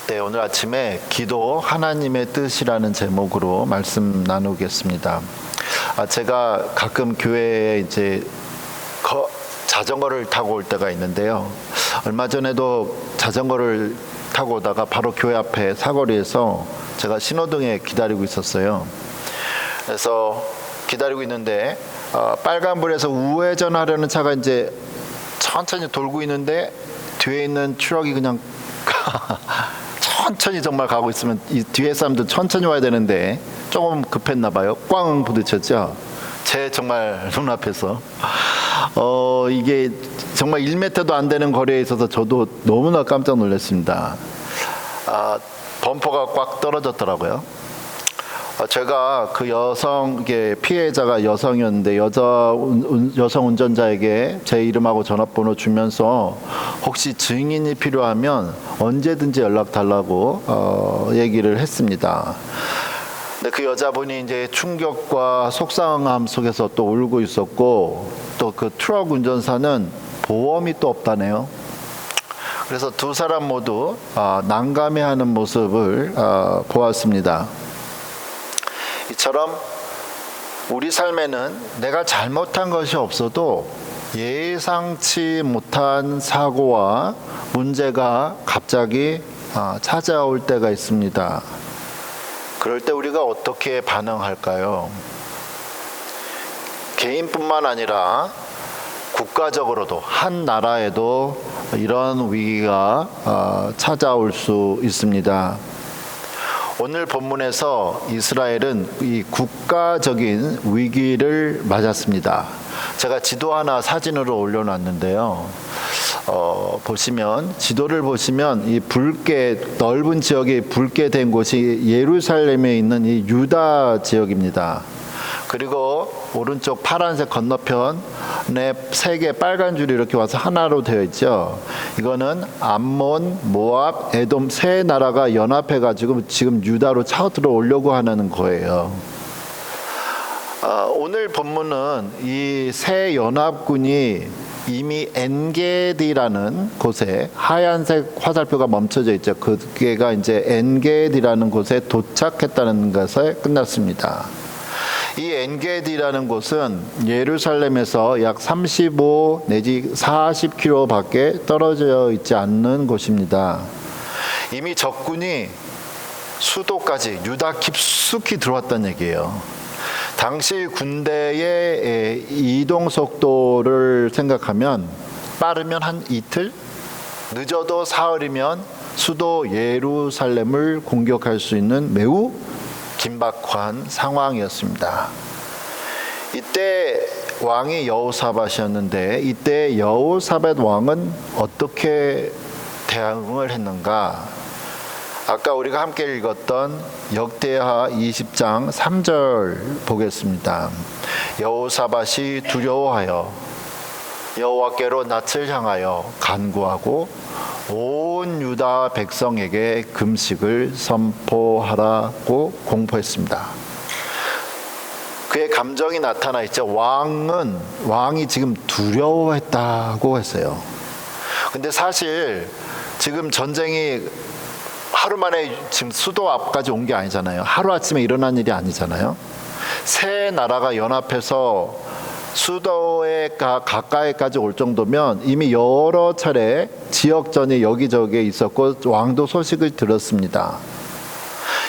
네, 오늘 아침에 기도 하나님의 뜻이라는 제목으로 말씀 나누겠습니다. 제가 가끔 교회에 이제 자전거를 타고 올 때가 있는데요. 얼마 전에도 자전거를 타고 오다가 바로 교회 앞에 사거리에서 제가 신호등에 기다리고 있었어요. 그래서 기다리고 있는데 빨간불에서 우회전하려는 차가 이제 천천히 돌고 있는데 뒤에 있는 트럭이 그냥 천천히 정말 가고 있으면 이 뒤에 사람도 천천히 와야 되는데 조금 급했나 봐요. 꽝 부딪혔죠. 제 정말 눈앞에서 이게 정말 1m도 안 되는 거리에 있어서 저도 너무나 깜짝 놀랐습니다. 범퍼가 꽉 떨어졌더라고요. 제가 그 피해자가 여성이었는데 여성 운전자에게 제 이름하고 전화번호 주면서 혹시 증인이 필요하면 언제든지 연락 달라고 얘기를 했습니다. 근데 그 여자분이 이제 충격과 속상함 속에서 또 울고 있었고, 또 그 트럭 운전사는 보험이 또 없다네요. 그래서 두 사람 모두 난감해하는 모습을 보았습니다. 이처럼 우리 삶에는 내가 잘못한 것이 없어도 예상치 못한 사고와 문제가 갑자기 찾아올 때가 있습니다. 그럴 때 우리가 어떻게 반응할까요? 개인뿐만 아니라 국가적으로도 한 나라에도 이런 위기가 찾아올 수 있습니다. 오늘 본문에서 이스라엘은 이 국가적인 위기를 맞았습니다. 제가 지도 하나 사진으로 올려놨는데요. 지도를 보시면 이 넓은 지역이 붉게 된 곳이 예루살렘에 있는 이 유다 지역입니다. 그리고 오른쪽 파란색 건너편에 3개 빨간 줄이 이렇게 와서 하나로 되어 있죠. 이거는 암몬, 모압, 에돔 세 나라가 연합해가지고 지금 유다로 차들어 오려고 하는 거예요. 오늘 본문은 이 세 연합군이 이미 엔게디라는 곳에 하얀색 화살표가 멈춰져 있죠. 그게가 이제 엔게디라는 곳에 도착했다는 것에 끝났습니다. 이 엔게디라는 곳은 예루살렘에서 약 35 내지 40km 밖에 떨어져 있지 않는 곳입니다. 이미 적군이 수도까지 유다 깊숙이 들어왔다는 얘기예요. 당시 군대의 이동 속도를 생각하면 빠르면 한 이틀, 늦어도 사흘이면 수도 예루살렘을 공격할 수 있는 매우 긴박한 상황이었습니다. 이때 왕이 여호사밧이었는데 이때 여호사밧 왕은 어떻게 대응을 했는가? 아까 우리가 함께 읽었던 역대하 20장 3절 보겠습니다. 여호사밧이 두려워하여 여호와께로 낯을 향하여 간구하고 온 유다 백성에게 금식을 선포하라고 공포했습니다. 그의 감정이 나타나 있죠. 왕이 지금 두려워했다고 했어요. 근데 사실 지금 전쟁이 하루 만에 지금 수도 앞까지 온 게 아니잖아요. 하루아침에 일어난 일이 아니잖아요. 세 나라가 연합해서 수도에 가까이까지 올 정도면 이미 여러 차례 지역전이 여기저기에 있었고 왕도 소식을 들었습니다.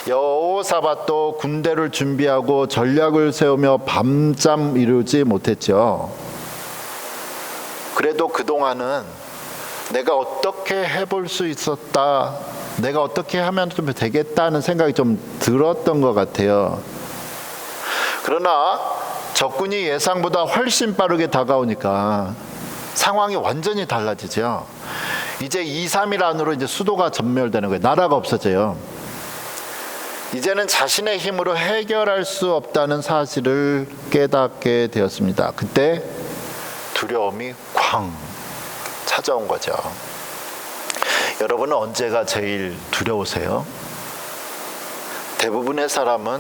여호사밧도 군대를 준비하고 전략을 세우며 밤잠 이루지 못했죠. 그래도 그동안은 내가 어떻게 해볼 수 있었다, 내가 어떻게 하면 좀 되겠다는 생각이 좀 들었던 것 같아요. 그러나 적군이 예상보다 훨씬 빠르게 다가오니까 상황이 완전히 달라지죠. 이제 2, 3일 안으로 이제 수도가 전멸되는 거예요. 나라가 없어져요. 이제는 자신의 힘으로 해결할 수 없다는 사실을 깨닫게 되었습니다. 그때 두려움이 쾅 찾아온 거죠. 여러분은 언제가 제일 두려우세요? 대부분의 사람은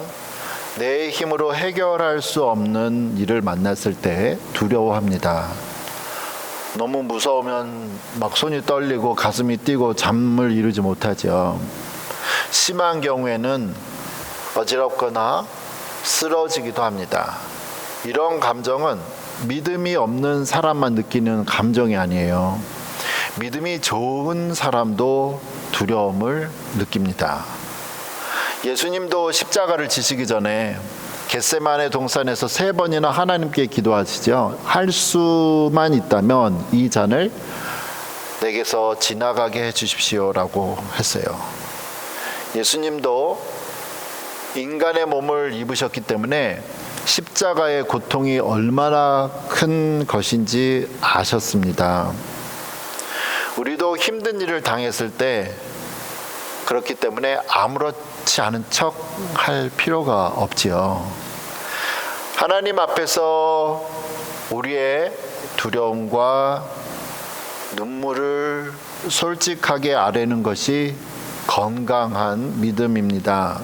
내 힘으로 해결할 수 없는 일을 만났을 때 두려워합니다. 너무 무서우면 막 손이 떨리고 가슴이 뛰고 잠을 이루지 못하죠. 심한 경우에는 어지럽거나 쓰러지기도 합니다. 이런 감정은 믿음이 없는 사람만 느끼는 감정이 아니에요. 믿음이 좋은 사람도 두려움을 느낍니다. 예수님도 십자가를 지시기 전에 겟세마네 동산에서 3번이나 하나님께 기도하시죠. 할 수만 있다면 이 잔을 내게서 지나가게 해주십시오라고 했어요. 예수님도 인간의 몸을 입으셨기 때문에 십자가의 고통이 얼마나 큰 것인지 아셨습니다. 우리도 힘든 일을 당했을 때 그렇기 때문에 아무렇지 않은 척 할 필요가 없지요. 하나님 앞에서 우리의 두려움과 눈물을 솔직하게 아뢰는 것이 건강한 믿음입니다.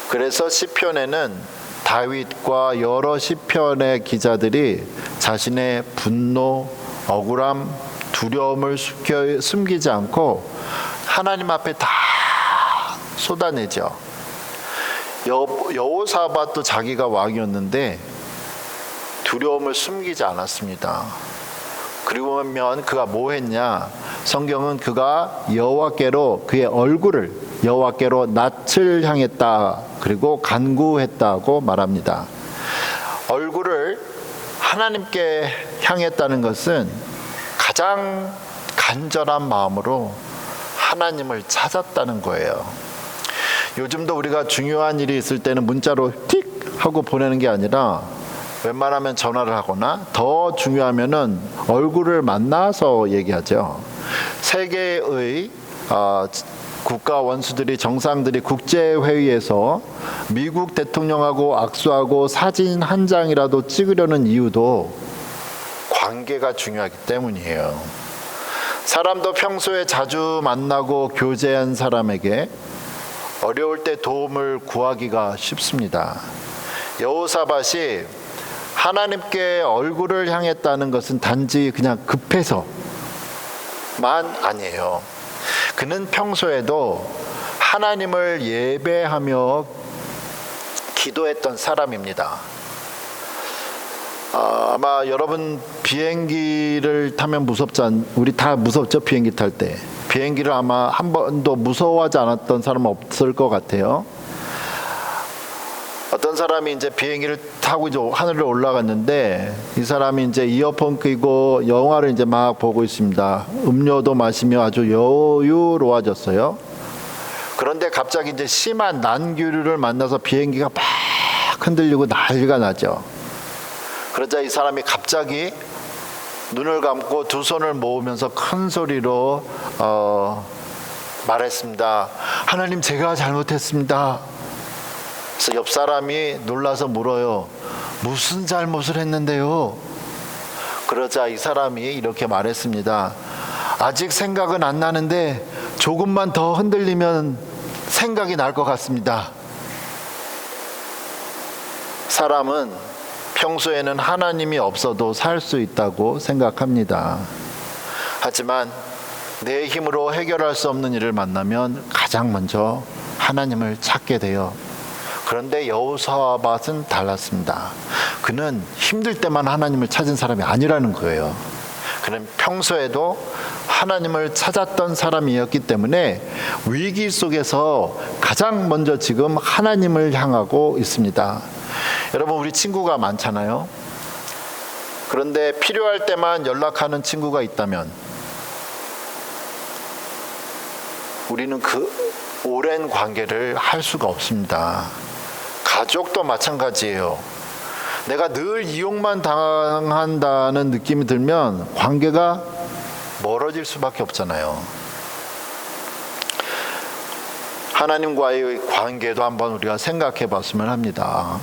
그래서 시편에는 다윗과 여러 시편의 기자들이 자신의 분노, 억울함, 두려움을 숨기지 않고 하나님 앞에 다 쏟아내죠. 여호사밧도 자기가 왕이었는데 두려움을 숨기지 않았습니다. 그리고 보면 그가 뭐 했냐? 성경은 그가 여호와께로 그의 얼굴을 여호와께로 낯을 향했다. 그리고 간구했다고 말합니다. 얼굴을 하나님께 향했다는 것은 가장 간절한 마음으로 하나님을 찾았다는 거예요. 요즘도 우리가 중요한 일이 있을 때는 문자로 틱 하고 보내는 게 아니라 웬만하면 전화를 하거나 더 중요하면은 얼굴을 만나서 얘기하죠. 세계의 국가 원수들이 정상들이 국제회의에서 미국 대통령하고 악수하고 사진 한 장이라도 찍으려는 이유도 관계가 중요하기 때문이에요. 사람도 평소에 자주 만나고 교제한 사람에게 어려울 때 도움을 구하기가 쉽습니다. 여호사밧이 하나님께 얼굴을 향했다는 것은 단지 그냥 급해서만 아니에요. 그는 평소에도 하나님을 예배하며 기도했던 사람입니다. 아마 여러분 비행기를 타면 우리 다 무섭죠? 비행기 탈 때. 비행기를 아마 한 번도 무서워하지 않았던 사람은 없을 것 같아요. 어떤 사람이 이제 비행기를 타고 이제 하늘로 올라갔는데 이 사람이 이제 이어폰 끼고 영화를 이제 막 보고 있습니다. 음료도 마시며 아주 여유로워졌어요. 그런데 갑자기 이제 심한 난기류를 만나서 비행기가 막 흔들리고 난리가 나죠. 그러자 이 사람이 갑자기 눈을 감고 두 손을 모으면서 큰 소리로 말했습니다. 하나님, 제가 잘못했습니다. 그래서 옆 사람이 놀라서 물어요. 무슨 잘못을 했는데요? 그러자 이 사람이 이렇게 말했습니다. 아직 생각은 안 나는데 조금만 더 흔들리면 생각이 날 것 같습니다. 사람은 평소에는 하나님이 없어도 살 수 있다고 생각합니다. 하지만 내 힘으로 해결할 수 없는 일을 만나면 가장 먼저 하나님을 찾게 돼요. 그런데 여호사밧은 달랐습니다. 그는 힘들 때만 하나님을 찾은 사람이 아니라는 거예요. 그는 평소에도 하나님을 찾았던 사람이었기 때문에 위기 속에서 가장 먼저 지금 하나님을 향하고 있습니다. 여러분, 우리 친구가 많잖아요. 그런데 필요할 때만 연락하는 친구가 있다면 우리는 그 오랜 관계를 할 수가 없습니다. 가족도 마찬가지예요. 내가 늘 이용만 당한다는 느낌이 들면 관계가 멀어질 수밖에 없잖아요. 하나님과의 관계도 한번 우리가 생각해 봤으면 합니다.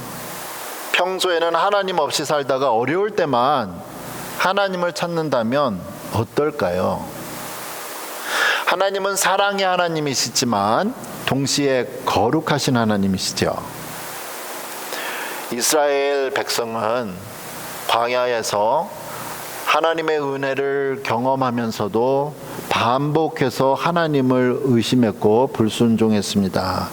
평소에는 하나님 없이 살다가 어려울 때만 하나님을 찾는다면 어떨까요? 하나님은 사랑의 하나님이시지만 동시에 거룩하신 하나님이시죠. 이스라엘 백성은 광야에서 하나님의 은혜를 경험하면서도 반복해서 하나님을 의심했고 불순종했습니다.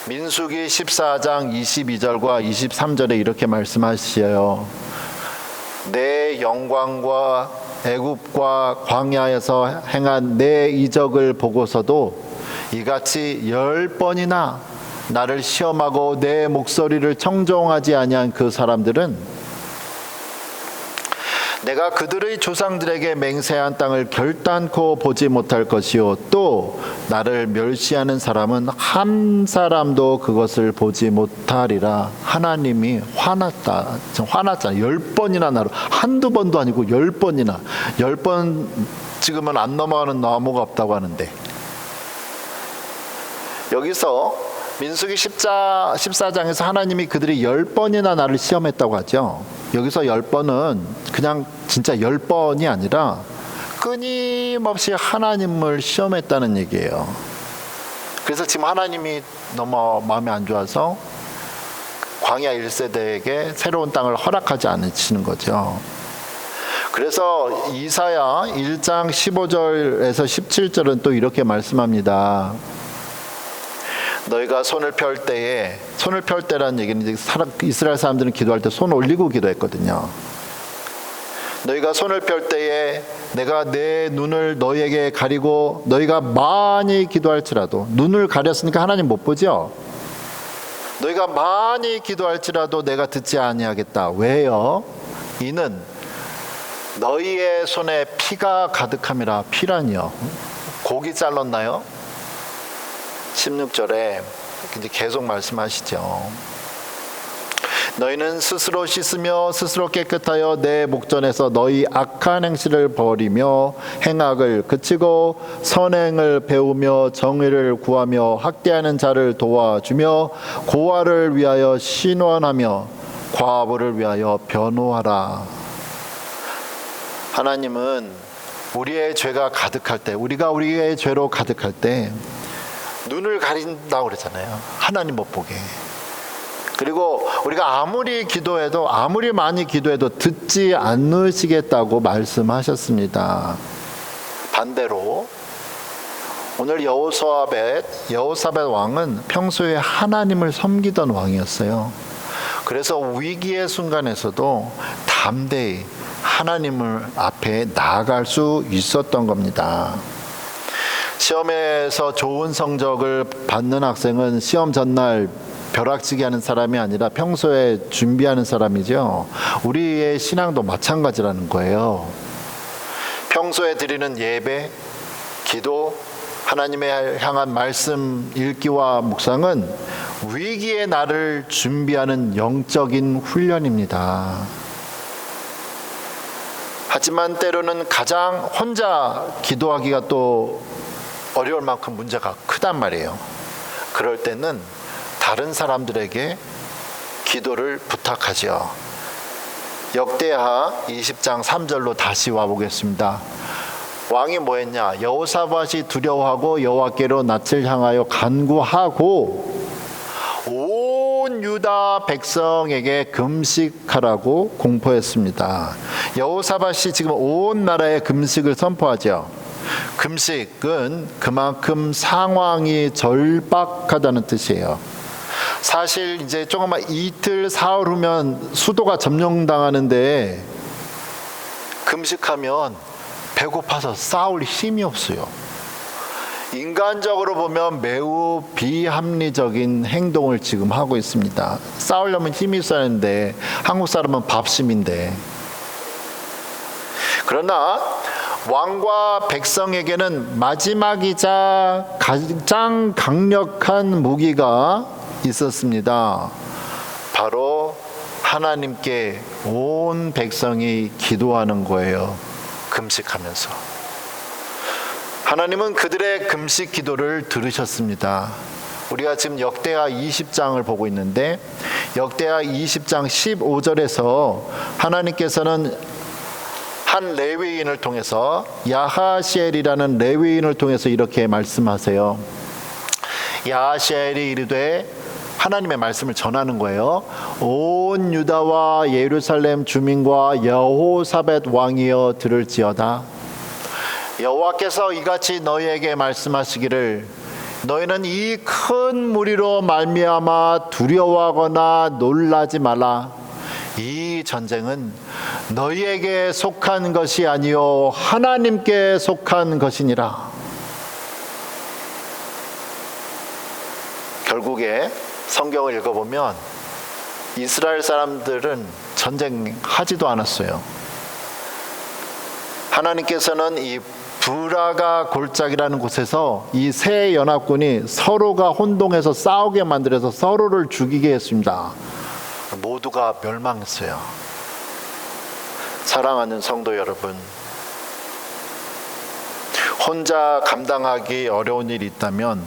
민수기 14장 22절과 23절에 이렇게 말씀하시어요. 내 영광과 애굽과 광야에서 행한 내 이적을 보고서도 이같이 10번이나 나를 시험하고 내 목소리를 청종하지 아니한 그 사람들은 내가 그들의 조상들에게 맹세한 땅을 결단코 보지 못할 것이요 또 나를 멸시하는 사람은 한 사람도 그것을 보지 못하리라. 하나님이 화났잖아요. 10번이나 나로, 한두 번도 아니고 10번이나. 10번 찍으면 안 넘어가는 나무가 없다고 하는데, 여기서 민수기 14장에서 하나님이 그들이 10번이나 나를 시험했다고 하죠. 여기서 10번은 그냥 진짜 10번이 아니라 끊임없이 하나님을 시험했다는 얘기예요. 그래서 지금 하나님이 너무 마음이 안 좋아서 광야 1세대에게 새로운 땅을 허락하지 않으시는 거죠. 그래서 이사야 1장 15절에서 17절은 또 이렇게 말씀합니다. 너희가 손을 펼 때에, 손을 펼 때라는 얘기는 이스라엘 사람들은 기도할 때 손 올리고 기도했거든요. 너희가 손을 펼 때에 내가 내 눈을 너희에게 가리고 너희가 많이 기도할지라도, 눈을 가렸으니까 하나님 못 보죠. 너희가 많이 기도할지라도 내가 듣지 아니하겠다. 왜요? 이는 너희의 손에 피가 가득함이라. 피라니요, 고기 잘랐나요? 16절에 이제 계속 말씀하시죠. 너희는 스스로 씻으며 스스로 깨끗하여 내 목전에서 너희 악한 행실을 버리며 행악을 그치고 선행을 배우며 정의를 구하며 학대하는 자를 도와주며 고아를 위하여 신원하며 과부를 위하여 변호하라. 하나님은 우리의 죄가 가득할 때, 우리가 우리의 죄로 가득할 때 눈을 가린다고 그랬잖아요. 하나님 못 보게. 그리고 우리가 아무리 기도해도, 아무리 많이 기도해도 듣지 않으시겠다고 말씀하셨습니다. 반대로 오늘 여호사밧 왕은 평소에 하나님을 섬기던 왕이었어요. 그래서 위기의 순간에서도 담대히 하나님을 앞에 나아갈 수 있었던 겁니다. 시험에서 좋은 성적을 받는 학생은 시험 전날 벼락치기 하는 사람이 아니라 평소에 준비하는 사람이죠. 우리의 신앙도 마찬가지라는 거예요. 평소에 드리는 예배, 기도, 하나님의 향한 말씀 읽기와 묵상은 위기의 날을 준비하는 영적인 훈련입니다. 하지만 때로는 가장 혼자 기도하기가 또 어려울 만큼 문제가 크단 말이에요. 그럴 때는 다른 사람들에게 기도를 부탁하죠. 역대하 20장 3절로 다시 와보겠습니다. 왕이 뭐 했냐? 여호사밧이 두려워하고 여호와께로 낯을 향하여 간구하고 온 유다 백성에게 금식하라고 공포했습니다. 여호사밧이 지금 온 나라에 금식을 선포하죠. 금식은 그만큼 상황이 절박하다는 뜻이에요. 사실 이제 조금만 이틀 사흘 후면 수도가 점령당하는데 금식하면 배고파서 싸울 힘이 없어요. 인간적으로 보면 매우 비합리적인 행동을 지금 하고 있습니다. 싸우려면 힘이 있어야 하는데 한국 사람은 밥심인데. 그러나 왕과 백성에게는 마지막이자 가장 강력한 무기가 있었습니다. 바로 하나님께 온 백성이 기도하는 거예요. 금식하면서. 하나님은 그들의 금식 기도를 들으셨습니다. 우리가 지금 역대하 20장을 보고 있는데 역대하 20장 15절에서 하나님께서는 한 레위인을 통해서, 야하시엘이라는 레위인을 통해서 이렇게 말씀하세요. 야하시엘이 이르되, 하나님의 말씀을 전하는 거예요. 온 유다와 예루살렘 주민과 여호사밧 왕이여 들을지어다. 여호와께서 이같이 너희에게 말씀하시기를 너희는 이 큰 무리로 말미암아 두려워하거나 놀라지 말라. 이 전쟁은 너희에게 속한 것이 아니요 하나님께 속한 것이니라. 결국에 성경을 읽어보면 이스라엘 사람들은 전쟁하지도 않았어요. 하나님께서는 이 브라가 골짜기라는 곳에서 이 세 연합군이 서로가 혼동해서 싸우게 만들어서 서로를 죽이게 했습니다. 모두가 멸망했어요. 사랑하는 성도 여러분, 혼자 감당하기 어려운 일이 있다면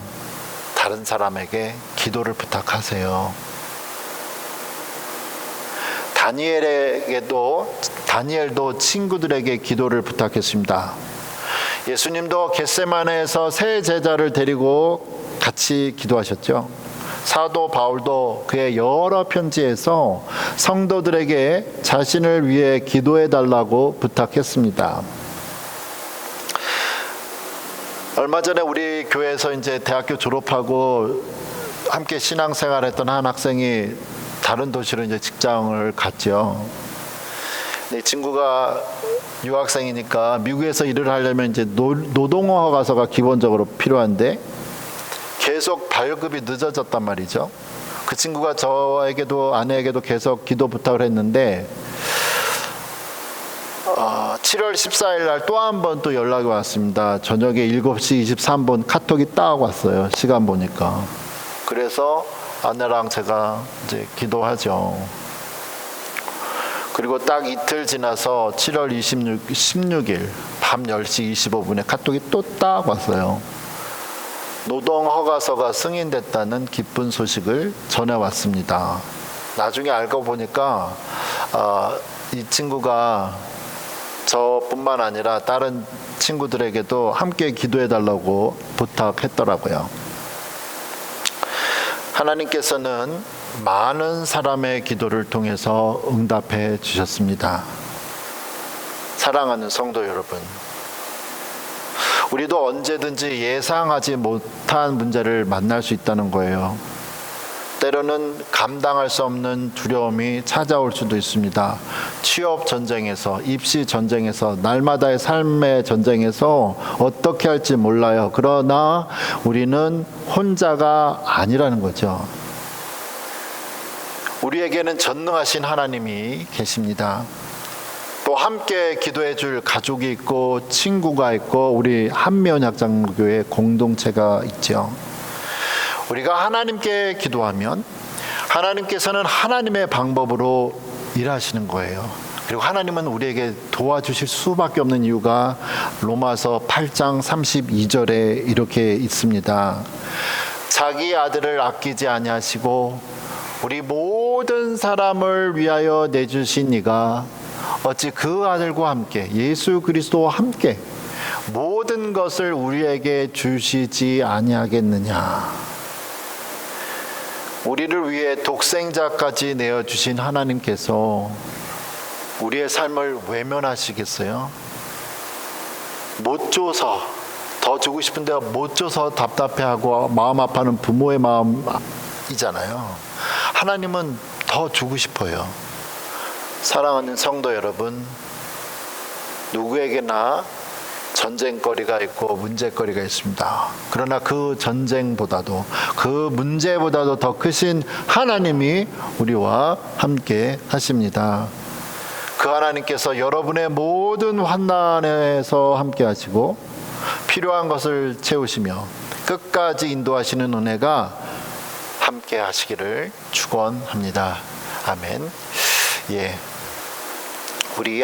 다른 사람에게 기도를 부탁하세요. 다니엘도 친구들에게 기도를 부탁했습니다. 예수님도 겟세마네에서 세 제자를 데리고 같이 기도하셨죠. 사도 바울도 그의 여러 편지에서 성도들에게 자신을 위해 기도해 달라고 부탁했습니다. 얼마 전에 우리 교회에서 이제 대학교 졸업하고 함께 신앙생활했던 한 학생이 다른 도시로 이제 직장을 갔죠. 이 친구가 유학생이니까 미국에서 일을 하려면 이제 노동어 허가서가 기본적으로 필요한데 계속 발급이 늦어졌단 말이죠. 그 친구가 저에게도 아내에게도 계속 기도 부탁을 했는데 7월 14일 날 또 한 번 또 연락이 왔습니다. 저녁에 7시 23분 카톡이 딱 왔어요. 시간 보니까. 그래서 아내랑 제가 이제 기도하죠. 그리고 딱 이틀 지나서 7월 16일 밤 10시 25분에 카톡이 또 딱 왔어요. 노동 허가서가 승인됐다는 기쁜 소식을 전해왔습니다. 나중에 알고 보니까 이 친구가 저뿐만 아니라 다른 친구들에게도 함께 기도해달라고 부탁했더라고요. 하나님께서는 많은 사람의 기도를 통해서 응답해 주셨습니다. 사랑하는 성도 여러분, 우리도 언제든지 예상하지 못한 문제를 만날 수 있다는 거예요. 때로는 감당할 수 없는 두려움이 찾아올 수도 있습니다. 취업 전쟁에서, 입시 전쟁에서, 날마다의 삶의 전쟁에서 어떻게 할지 몰라요. 그러나 우리는 혼자가 아니라는 거죠. 우리에게는 전능하신 하나님이 계십니다. 또 함께 기도해 줄 가족이 있고 친구가 있고 우리 한미언약장로교회 공동체가 있죠. 우리가 하나님께 기도하면 하나님께서는 하나님의 방법으로 일하시는 거예요. 그리고 하나님은 우리에게 도와주실 수밖에 없는 이유가 로마서 8장 32절에 이렇게 있습니다. 자기 아들을 아끼지 아니하시고 우리 모든 사람을 위하여 내주신 이가 어찌 그 아들과 함께 예수 그리스도와 함께 모든 것을 우리에게 주시지 아니하겠느냐. 우리를 위해 독생자까지 내어주신 하나님께서 우리의 삶을 외면하시겠어요? 못 줘서, 더 주고 싶은데 못 줘서 답답해하고 마음 아파하는 부모의 마음이잖아요. 하나님은 더 주고 싶어요. 사랑하는 성도 여러분, 누구에게나 전쟁거리가 있고 문제거리가 있습니다. 그러나 그 전쟁보다도 그 문제보다도 더 크신 하나님이 우리와 함께 하십니다. 그 하나님께서 여러분의 모든 환난에서 함께 하시고 필요한 것을 채우시며 끝까지 인도하시는 은혜가 함께 하시기를 축원합니다. 아멘. 우리